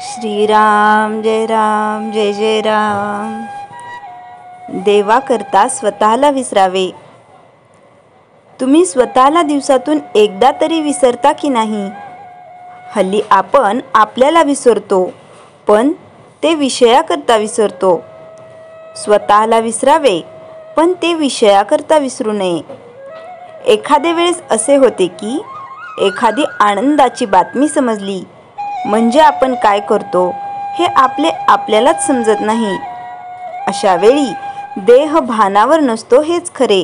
श्रीराम जय जय राम। देवाकरता स्वतःला विसरावे। तुम्ही स्वतःला दिवसातून एकदा तरी विसरता की नाही? हल्ली आपण आपल्याला विसरतो, पण ते विषयाकरता विसरतो। स्वतःला विसरावे, पण ते विषयाकरता विसरू नये। एखाद्या वेळेस असे होते की एखादी आनंदाची बातमी समजली म्हणजे आपण काय करतो हे आपल्यालाच समजत नाही। अशा वेळी देह भानावर नसतो हेच खरे।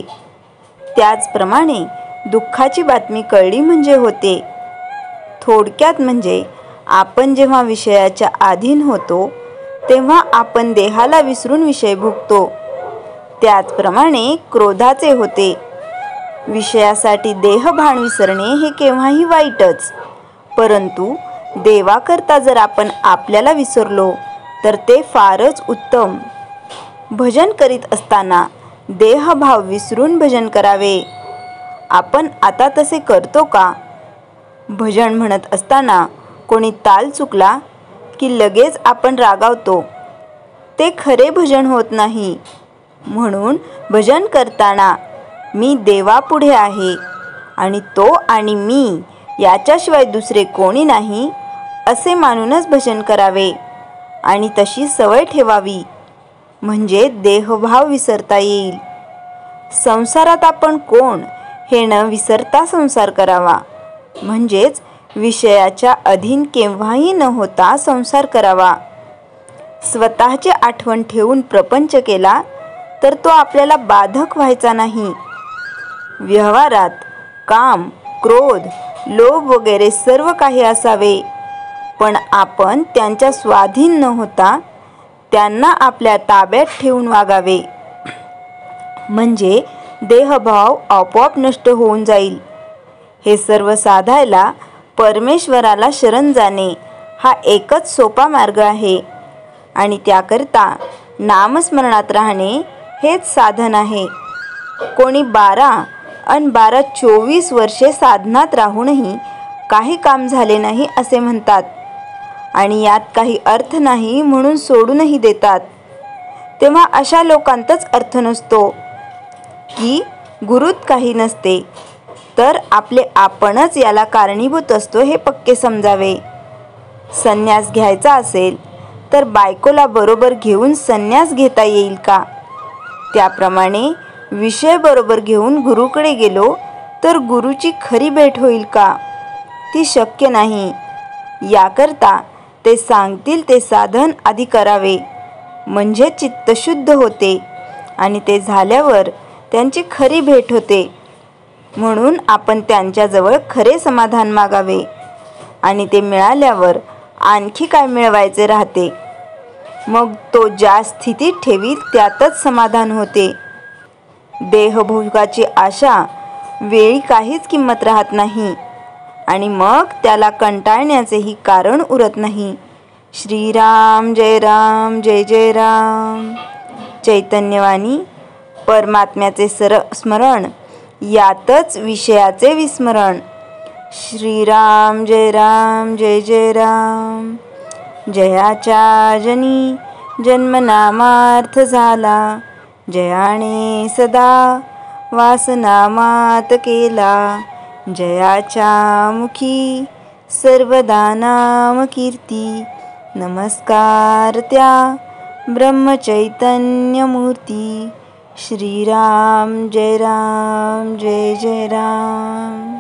त्याचप्रमाणे दुःखाची बातमी कळली म्हणजे होते। थोडक्यात म्हणजे आपण जेव्हा विषयाच्या अधीन होतो तेव्हा आपण देहाला विसरून विषय भोगतो। त्याचप्रमाणे क्रोधाचे होते। विषयासाठी देहभान विसरणे हे केव्हाही वाईटच, परंतु देवाकरता जर आपण आपल्याला विसरलो तर ते फारच उत्तम। भजन करीत असताना देहभाव विसरून भजन करावे। आपण आता तसे करतो का? भजन म्हणत असताना कोणी ताल चुकला की लगेच आपण रागावतो, ते खरे भजन होत नाही। म्हणून भजन करताना मी देवापुढे आहे आणि तो आणि मी याच्याशिवाय दुसरे कोणी नाही असे मानूनच भजन करावे आणि तशी सवय ठेवावी, म्हणजे देहभाव विसरता येईल। संसारात आपण कोण हे न विसरता संसार करावा, म्हणजेच विषयाच्या अधीन केव्हाही न होता संसार करावा। स्वतःची आठवण ठेवून प्रपंच केला तर तो आपल्याला बाधक व्हायचा नाही। व्यवहारात काम, क्रोध, लोभ वगैरे सर्व काही असावे, पण आपण त्यांच्या स्वाधीन न होता त्यांना आपल्या ताब्यात ठेवून वागावे, म्हणजे देहभाव आपोआप नष्ट होऊन जाईल। हे सर्व साधायला परमेश्वराला शरण जाणे हा एकच सोपा मार्ग आहे आणि त्याकरता नामस्मरणात राहणे हेच साधन आहे। कोणी 12 अन 12 24 वर्षे साधनात राहूनही काही काम झाले नाही असे म्हणतात आणि यात काही अर्थ नाही म्हणून सोडूनही देतात। तेव्हा अशा लोकांतच अर्थ नसतो की गुरूत काही नसते, तर आपले आपणच याला कारणीभूत असतो हे पक्के समजावे। संन्यास घ्यायचा असेल तर बायकोला बरोबर घेऊन संन्यास घेता येईल का? त्याप्रमाणे विषय बरोबर घेऊन गुरुकडे गेलो तर गुरुची खरी भेट होईल का? ती शक्य नाही। याकरता ते सांगतील ते साधन आधी करावे, म्हणजे चित्त शुद्ध होते आणि ते झाल्यावर त्यांची खरी भेट होते। म्हणून आपण त्यांच्याजवळ खरे समाधान मागावे आणि ते मिळाल्यावर आणखी काय मिळवायचे राहते, मग तो ज्या स्थितीत ठेवील त्यातच समाधान होते। देहभोगाची आशा वेळी काहीच किंमत राहत नाही आणि मग त्याला कंटाळण्याचेही कारण उरत नाही। श्रीराम जय जय राम। चैतन्यवाणी परमात्म्याचे स्मरण, यातच विषयाचे विस्मरण। श्रीराम जय जय राम। जयाच्या जनी जन्मनामार्थ झाला, जयाने सदा वासनामात केला। जयाच्या मुखी सर्वदा नाम कीर्ती, नमस्कार त्या ब्रह्मचैतन्य मूर्ती। श्रीराम जय जय राम।